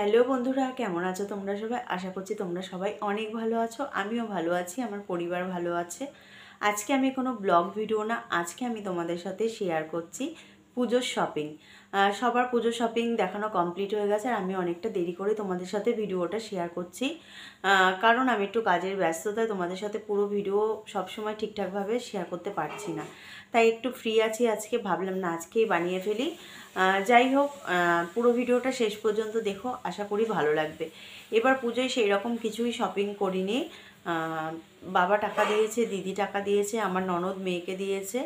Hello বন্ধুরা, কেমন আছো তোমরা সবাই? আশা করছি তোমরা সবাই অনেক ভালো আছো। আমিও ভালো আছি, আমার পরিবার ভালো আছে। আজকে আমি কোনো ব্লগ ভিডিও না, আজকে আমি তোমাদের সাথে শেয়ার করছি পুজোর শপিং। সবার পুজোর শপিং দেখানো কমপ্লিট হয়ে গেছে, আর আমি অনেকটা দেরি করে তোমাদের সাথে ভিডিওটা শেয়ার করছি, কারণ আমি একটু কাজের ব্যস্ততায় তোমাদের সাথে পুরো ভিডিও সবসময় ঠিকঠাকভাবে শেয়ার করতে পারছি না। তাই একটু ফ্রি আছি আজকে, ভাবলাম না আজকেই বানিয়ে ফেলি। যাই হোক, পুরো ভিডিওটা শেষ পর্যন্ত দেখো, আশা করি ভালো লাগবে। এবার পুজোয় সেই রকম কিছুই শপিং করিনি। বাবা টাকা দিয়েছে, দিদি টাকা দিয়েছে, আমার ননদ মেয়েকে দিয়েছে,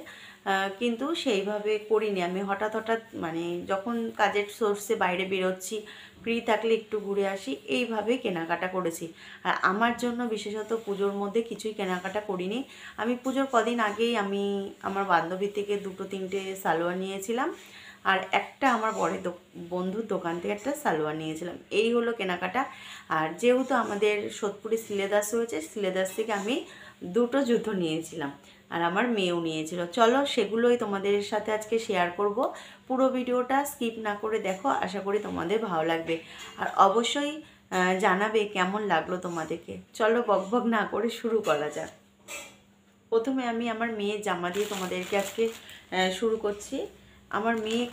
কিন্তু সেইভাবে করিনি। আমি হঠাৎ হঠাৎ মানে যখন কাজের সোর্সে বাইরে বেরোচ্ছি, ফ্রি থাকলে একটু ঘুরে আসি, এইভাবেই কেনাকাটা করেছি। আর আমার জন্য বিশেষত পুজোর মধ্যে কিছুই কেনাকাটা করিনি। আমি পুজোর কদিন আগেই আমি আমার বান্ধবীর থেকে 2-3টে সালোয়ার নিয়েছিলাম, আর একটা আমার বড় বন্ধুর দোকান থেকে একটা সালোয়ার নিয়েছিলাম। এই হলো কেনাকাটা। আর যেহেতু আমাদের সোদপুরে সিলেদাস রয়েছে, সিলেদাস থেকে আমি 2টো জুতো নিয়েছিলাম, আর আমার মেয়েও নিয়েছিল। চলো সেগুলোই তোমাদের সাথে আজকে শেয়ার করব। পুরো ভিডিওটা স্কিপ না করে দেখো, আশা করি তোমাদের ভালো লাগবে। আর অবশ্যই জানাবে কেমন লাগলো তোমাদেরকে। চলো বকবক না করে শুরু করা যাক। প্রথমে আমি আমার মেয়ের জামা দিয়ে তোমাদেরকে আজকে শুরু করছি। আমার মেয়ে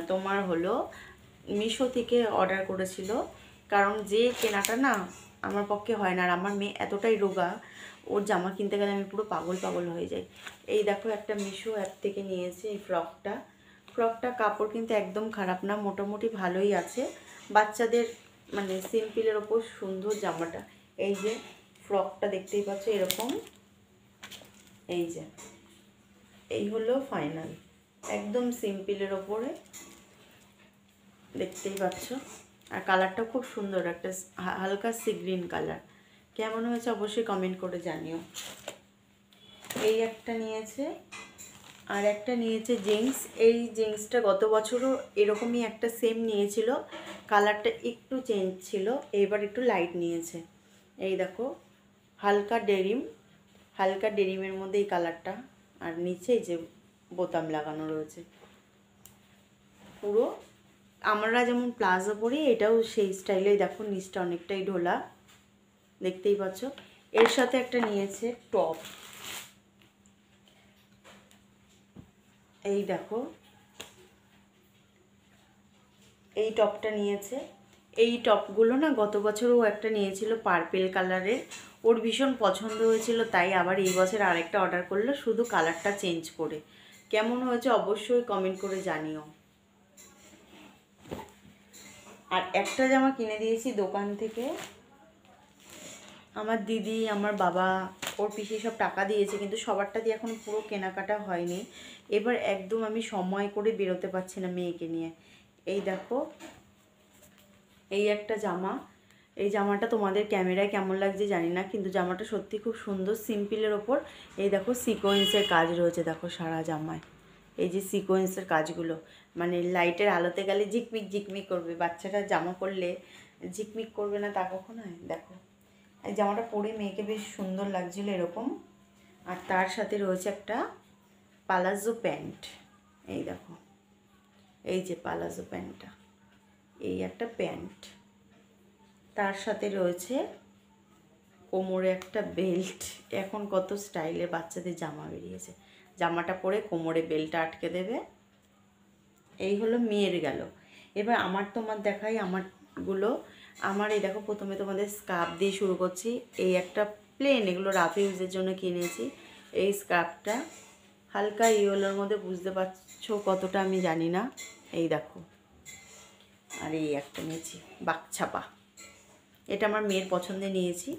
তোমার হলো মিশো থেকে অর্ডার করেছিল, কারণ যে কেনাটা না আমার পক্ষে হয় না। আর আমার মেয়ে এতটাই রোগা, ওর জামা কিনতে গেলে আমি পুরো পাগল পাগল হয়ে যাই। এই দেখো, একটা মিশো অ্যাপ থেকে নিয়েছি এই ফ্রকটা কাপড় কিন্তু একদম খারাপ না, মোটামুটি ভালোই আছে। বাচ্চাদের মানে সিম্পলের ওপর সুন্দর জামাটা। এই যে ফ্রকটা দেখতেই পাচ্ছ এরকম, এই যে এই হলো ফাইনাল, একদম সিম্পলের ওপরে দেখতেই পাচ্ছ। আর কালারটা খুব সুন্দর, একটা হালকা সি গ্রিন কালার। কেমন হয়েছে অবশ্যই কমেন্ট করে জানিও। এই একটা নিয়েছে, আর একটা নিয়েছে জিন্স। এই জিন্সটা গত বছরও এরকমই একটা সেম নিয়েছিল, কালারটা একটু চেঞ্জ ছিল, এবার একটু লাইট নিয়েছে। এই দেখো, হালকা ডেরিমের মধ্যে এই কালারটা, আর নিচে যে বোতাম লাগানো রয়েছে পুরো আমরা যেমন প্লাজো পরি, এটাও সেই স্টাইলেই। দেখো নিচটা অনেকটাই ঢোলা, দেখতেই পাচ্ছ। এর সাথে একটা নিয়েছে টপ, এই দেখো এই টপটা নিয়েছে। এই টপগুলো না গত বছরও একটা নিয়েছিল পার্পেল কালারের, ওর ভীষণ পছন্দ হয়েছিল, তাই আবার এই বছর আরেকটা অর্ডার করলো, শুধু কালারটা চেঞ্জ করে। কেমন হয়েছে অবশ্যই কমেন্ট করে জানিও। আর একটা জামা কিনে দিয়েছি দোকান থেকে, আমার দিদি, আমার বাবা, ওর পিসি সব টাকা দিয়েছে, কিন্তু সবারটা দিয়ে এখন পুরো কেনাকাটা হয়নি। এবার একদম আমি সময় করে বেরোতে পারছি না মেয়েকে নিয়ে। এই দেখো, এই একটা জামা। এই জামাটা তোমাদের ক্যামেরায় কেমন লাগছে জানি না, কিন্তু জামাটা সত্যি খুব সুন্দর, সিম্পলের ওপর। এই দেখো সিকোয়েন্সের কাজ রয়েছে, দেখো সারা জামায় এই যে সিকোয়েন্সের কাজগুলো, মানে লাইটের আলোতে গেলে ঝিকমিক ঝিকমিক করবে। বাচ্চাটা জামা পরলে ঝিকমিক করবে না তা কখনো হয়? দেখো এই জামাটা পরে মেয়েকে বেশ সুন্দর লাগছিল এরকম। আর তার সাথে রয়েছে একটা পালাজো প্যান্ট, এই দেখো, এই যে পালাজো প্যান্টটা, এই একটা প্যান্ট। তার সাথে রয়েছে কোমরে একটা বেল্ট। এখন কত স্টাইলের বাচ্চাদের জামা বেরিয়েছে, জামাটা পরে কোমরে বেল্টটা আটকে দেবে। এই হলো মেয়ের গেল। এবার তোমার দেখাই আমারগুলো। আমার এই দেখো, প্রথমে তোমাদের স্কার্ফ দিয়ে শুরু করছি। এই একটা প্লেন, এগুলো রাফ ইউজের জন্য কিনেছি। এই স্কার্ফটা হালকা ইয়েলোর মধ্যে, বুঝতে পারছো কতটা আমি জানি না, এই দেখো। আর এই একটা নিয়েছি বাকছাপা, এটা আমার মেয়ের পছন্দে নিয়েছি।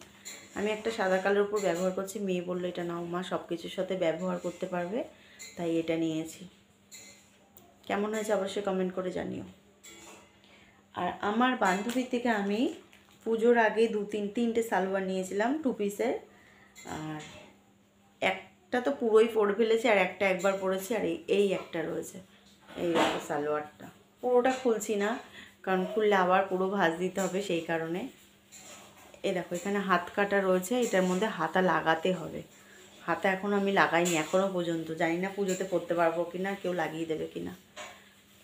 আমি একটা সাদা কালার উপর ব্যবহার করছি, মেয়ে বললো এটা নাও মা, সব কিছুর সাথে ব্যবহার করতে পারবে, তাই এটা নিয়েছি। কেমন হয়েছে অবশ্যই কমেন্ট করে জানিও। আর আমার বান্ধবীর থেকে আমি পুজোর আগে তিনটে সালোয়ার নিয়েছিলাম 2 পিসের, আর একটা তো পুরোই পরে ফেলেছি, আর একটা একবার পরেছি। আর এই একটা রয়েছে, এই একটা সালোয়ারটা পুরোটা খুলছি না, কারণ খুললে আবার পুরো ভাঁজ দিতে হবে, সেই কারণে। এই দেখো, এখানে হাত কাটা রয়েছে, এটার মধ্যে হাতা লাগাতে হবে। হাতা এখনও আমি লাগাইনি, এখনও পর্যন্ত জানি না পুজোতে পরতে পারবো কি না, কেউ লাগিয়ে দেবে কি না।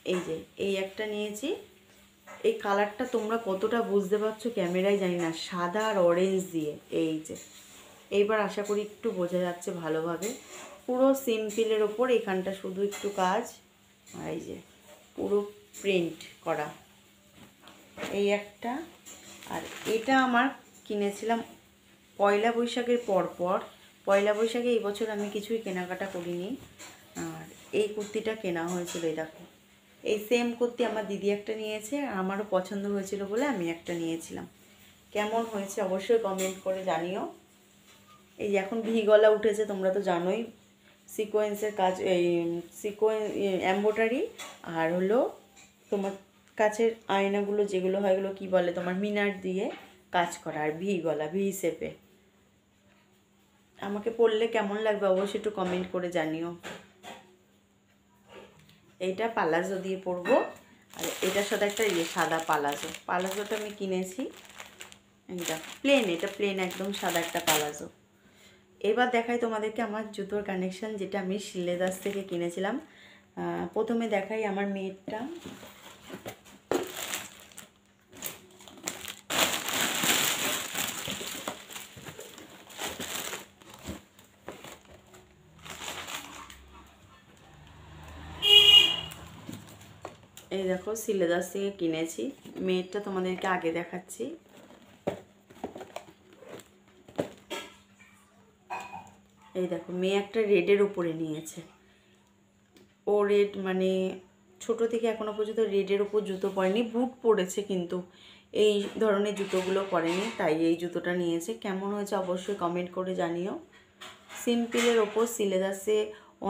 এই যে এই একটা নিয়েছি, এই কালারটা তোমরা কতটা বুঝতে পারছো ক্যামেরায় জানি না, সাদা আর অরেঞ্জ দিয়ে। এই যে এইবার আশা করি একটু বোঝা যাচ্ছে ভালোভাবে। পুরো সিম্পলের ওপর এখানটা শুধু একটু কাজ, আর এই যে পুরো প্রিন্ট করা এই একটা। আর এটা আমার কিনেছিলাম পয়লা বৈশাখের পর। পয়লা বৈশাখে এই বছর আমি কিছুই কেনাকাটা করিনি। আর এই কুর্তিটা কেনা হয়েছিল, এই দেখো এই সেম কুর্তি আমার দিদি একটা নিয়েছে, আর আমারও পছন্দ হয়েছিল বলে আমি একটা নিয়েছিলাম। কেমন হয়েছে অবশ্যই কমেন্ট করে জানিও। এই যে এখন ভি গলা উঠেছে, তোমরা তো জানোই সিকোয়েন্সের কাজ, এই এমব্রয়ডারি আর হলো তোমার কাছের আয়নাগুলো যেগুলো হয় এগুলো কী বলে তোমার মিনার দিয়ে কাজ করা, আর ভি গলা, ভি শেপে। আমাকে পরলে কেমন লাগবে অবশ্যই একটু কমেন্ট করে জানিও। এইটা পালাজো দিয়ে পরবো, আর এটার সাথে একটা সাদা পালাজোটা আমি কিনেছি। এইটা প্লেন, এটা প্লেন একদম সাদা একটা পালাজো। এবার দেখাই তোমাদেরকে আমার জুতোর কানেকশান, যেটা আমি শিলেদাস থেকে কিনেছিলাম। প্রথমে দেখাই আমার মেয়েরটা। এই দেখো শিলেদাস থেকে কিনেছি, মেয়েরটা তোমাদেরকে আগে দেখাচ্ছি। এই দেখো মেয়ে একটা রেডের উপরে নিয়েছে। ও রেড মানে ছোটো থেকে এখনও পর্যন্ত রেডের ওপর জুতো পরেনি, বুট পরেছে কিন্তু এই ধরনের জুতোগুলো পরেনি, তাই এই জুতোটা নিয়েছে। কেমন হয়েছে অবশ্যই কমেন্ট করে জানিও। সিম্পলের ওপর শিলেদাসে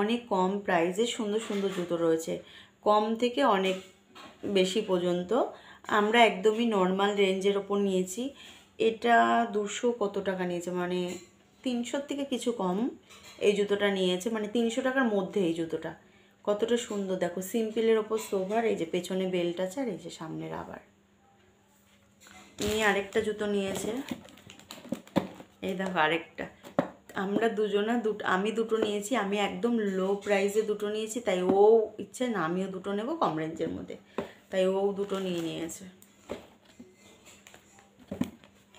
অনেক কম প্রাইসে সুন্দর সুন্দর জুতো রয়েছে, কম থেকে অনেক বেশি পর্যন্ত। আমরা একদমই নর্মাল রেঞ্জের ওপর নিয়েছি। এটা 200 কত টাকা নিয়েছে, মানে 300 থেকে কিছু কম এই জুতোটা নিয়েছে, মানে 300 টাকার মধ্যে। এই জুতোটা কতটা সুন্দর দেখো, সিম্পলের ওপর সোভার, এই যে পেছনে বেল্ট আছে, আর এই যে সামনে রাবার। নিয়ে আরেকটা জুতো নিয়েছে, এই দেখো আরেকটা। আমরা দুজনা আমি দুটো নিয়েছি, আমি একদম লো প্রাইসে দুটো নিয়েছি, তাই ও ইচ্ছে না আমিও দুটো নেব কম রেঞ্জের মধ্যে, তাই ও দুটো নিয়ে নিয়েছে।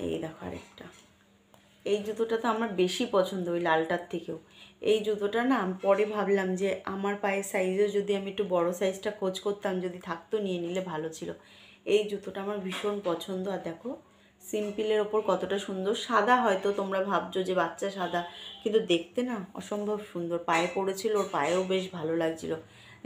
এই দেখো আরেকটা। এই জুতোটা তো আমার বেশি পছন্দ ওই লালটার থেকেও। এই জুতোটা না পরে ভাবলাম যে আমার পায়ের সাইজে যদি আমি একটু বড় সাইজটা খোঁজ করতাম, যদি থাকতো নিয়ে নিলে ভালো ছিল। এই জুতোটা আমার ভীষণ পছন্দ। আর দেখো সিম্পলের ওপর কতটা সুন্দর, সাদা হয়তো তোমরা ভাবছো যে বাচ্চা সাদা, কিন্তু দেখতে না অসম্ভব সুন্দর। পায়ে পড়েছিল, ওর পায়েও বেশ ভালো লাগছিল,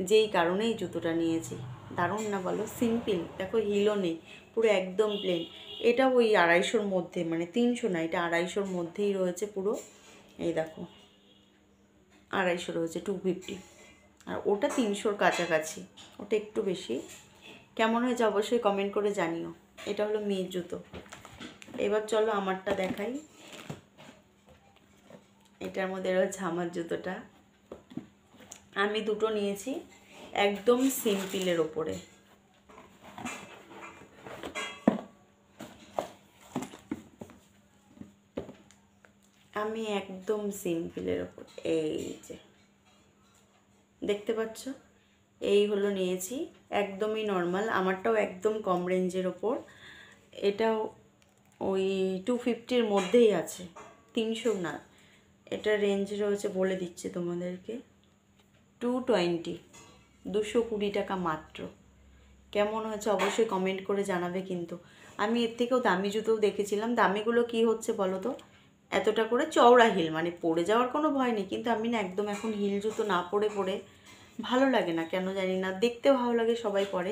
যেই কারণে এই জুতোটা নিয়েছি। দারুণ না বলো? সিম্পল, দেখো হিলও নেই, পুরো একদম প্লেন। এটা ওই 250-র মধ্যে, মানে 300 না, এটা 250-র মধ্যেই রয়েছে পুরো। এই দেখো 250 রয়েছে, 250। আর ওটা 300-র কাছাকাছি, ওটা একটু বেশি। কেমন হয়েছে অবশ্যই কমেন্ট করে জানিও। এটা হলো মেয়ের জুতো। এবার চলো আমারটা দেখাই। এটার মধ্যে রয়েছে আমার জুতোটা। আমি দুটো নিয়েছি একদম সিম্পলের ওপরে। আমি একদম সিম্পলের ওপর, এই যে দেখতে পাচ্ছ, এই হলো নিয়েছি, একদমই নর্মাল। আমারটাও একদম কম রেঞ্জের ওপর। এটাও ওই 250-র মধ্যেই আছে, 300 না। এটা রেঞ্জ রয়েছে বলে দিচ্ছে তোমাদেরকে, 220, 220 টাকা মাত্র। কেমন হয়েছে অবশ্যই কমেন্ট করে জানাবে কিন্তু। আমি এর থেকেও দামি জুতোও দেখেছিলাম। দামিগুলো কি হচ্ছে বলো তো, এতটা করে চওড়া হিল, মানে পড়ে যাওয়ার কোনো ভয় নেই, কিন্তু আমি না একদম এখন হিল জুতো না পরে ভালো লাগে না, কেন জানি না। দেখতে ভালো লাগে, সবাই পরে,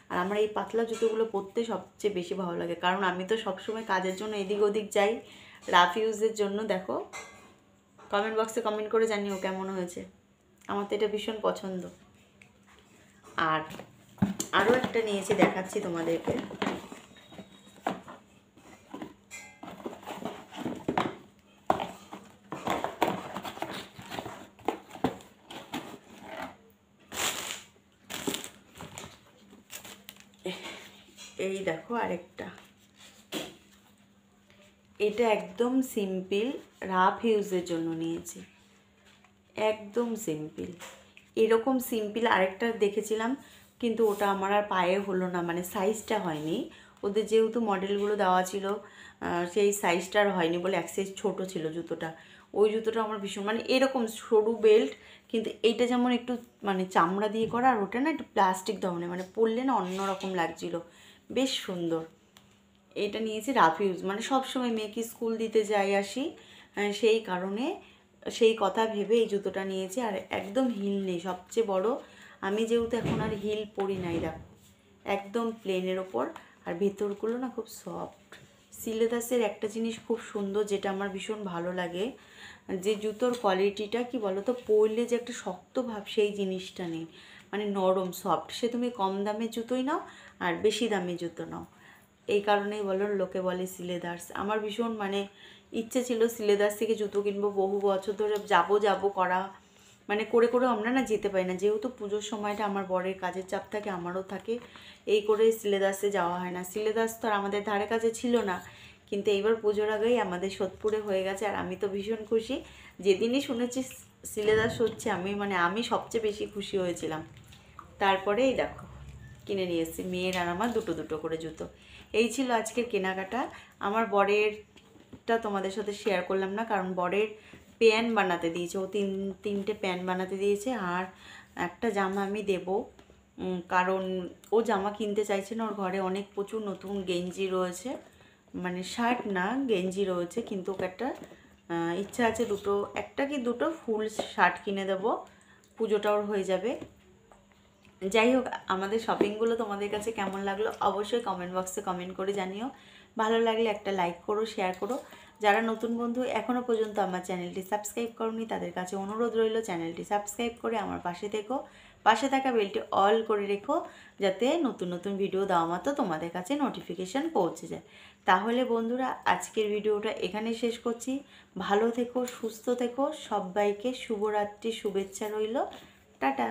আর আমার এই পাতলা জুতোগুলো পরতে সবচেয়ে বেশি ভালো লাগে, কারণ আমি তো সবসময় কাজের জন্য এদিক ওদিক যাই, রাফ ইউজের জন্য। দেখো কমেন্ট বক্সে কমেন্ট করে জানিও কেমন হয়েছে। আমার তো এটা ভীষণ পছন্দ। আর আরও একটা নিয়েছি, দেখাচ্ছি তোমাদেরকে। এই দেখো আরেকটা। এটা একদম সিম্পল, রাফ ইউজের জন্য নিয়েছি, একদম সিম্পল। এরকম সিম্পল আরেকটা দেখেছিলাম কিন্তু ওটা আমার আর পায়ে হলো না, মানে সাইজটা হয়নি। ওদের যেহেতু মডেলগুলো দেওয়া ছিল সেই সাইজটা আর হয়নি বলে এক সাইজ ছোটো ছিল জুতোটা। ওই জুতোটা আমার ভীষণ, মানে এরকম সরু বেল্ট, কিন্তু এইটা যেমন একটু মানে চামড়া দিয়ে করা, আর ওটা না একটু প্লাস্টিক ধরনের, মানে পরলে না অন্যরকম লাগছিলো, বেশ সুন্দর। এটা নিয়েছি রাফ ইউজ, মানে সবসময় মেয়েকে স্কুল দিতে যাই আসি, সেই কারণে সেই কথা ভেবে এই জুতোটা নিয়েছি। আর একদম হিল নেই, সবচেয়ে বড় আমি যেহেতু এখন আর হিল পরি নাই, দেখো একদম প্লেনের ওপর, আর ভেতরগুলো না খুব সফট। সিলেদাসের একটা জিনিস খুব সুন্দর, যেটা আমার ভীষণ ভালো লাগে, যে জুতোর কোয়ালিটিটা কি বলো তো, পরলে যে একটা শক্ত ভাব সেই জিনিসটা নেই, মানে নরম সফট। সে তুমি কম দামের জুতোই নাও আর বেশি দামের জুতো নাও, এই কারণেই বলো লোকে বলে সিলেদার্স। আমার ভীষণ মানে ইচ্ছে ছিল সিলেদার্স থেকে জুতো কিনবো, বহু বছর ধরে যাবো করা, মানে করে করেও আমরা না যেতে পারি না, যেহেতু পুজোর সময়টা আমার বরের কাজের চাপ থাকে, আমারও থাকে, এই করে সিলেদাসে যাওয়া হয় না। সিলেদাস তো আর আমাদের ধারে কাছে ছিল না, কিন্তু এইবার পুজোর আগেই আমাদের সোদপুরে হয়ে গেছে, আর আমি তো ভীষণ খুশি। যেদিনই শুনেছি সিলেদাস হচ্ছে, আমি সবচেয়ে বেশি খুশি হয়েছিলাম। তারপরে এই দেখো কিনে নিয়ে এসেছি মেয়ের আর আমার দুটো দুটো করে জুতো। এই ছিল আজকের কেনাকাটা। আমার বরেরটা তোমাদের সাথে শেয়ার করলাম না, কারণ বরের প্যান্ট বানাতে দিয়েছে, ও তিনটে প্যান্ট বানাতে দিয়েছে, আর একটা জামা আমি দেবো, কারণ ও জামা কিনতে চাইছে না, ওর ঘরে অনেক প্রচুর নতুন গেঞ্জি রয়েছে, মানে শার্ট না গেঞ্জি রয়েছে, কিন্তু ওকে একটা ইচ্ছা আছে একটা কি দুটো ফুল শার্ট কিনে দেবো, পুজোটা ওর হয়ে যাবে। যাই হোক, আমাদের শপিংগুলো তোমাদের কাছে কেমন লাগলো অবশ্যই কমেন্ট বক্সে কমেন্ট করে জানিও। ভালো লাগলে একটা লাইক করো, শেয়ার করো। যারা নতুন বন্ধু এখনও পর্যন্ত আমার চ্যানেলটি সাবস্ক্রাইব করোনি, তাদের কাছে অনুরোধ রইল চ্যানেলটি সাবস্ক্রাইব করে আমার পাশে থেকো, পাশে থাকা বেলটি অল করে রেখো, যাতে নতুন নতুন ভিডিও দেওয়া মাত্র তোমাদের কাছে নোটিফিকেশান পৌঁছে যায়। তাহলে বন্ধুরা, আজকের ভিডিওটা এখানে শেষ করছি। ভালো থেকো, সুস্থ থেকো, সবাইকে শুভরাত্রি শুভেচ্ছা রইল। টাটা।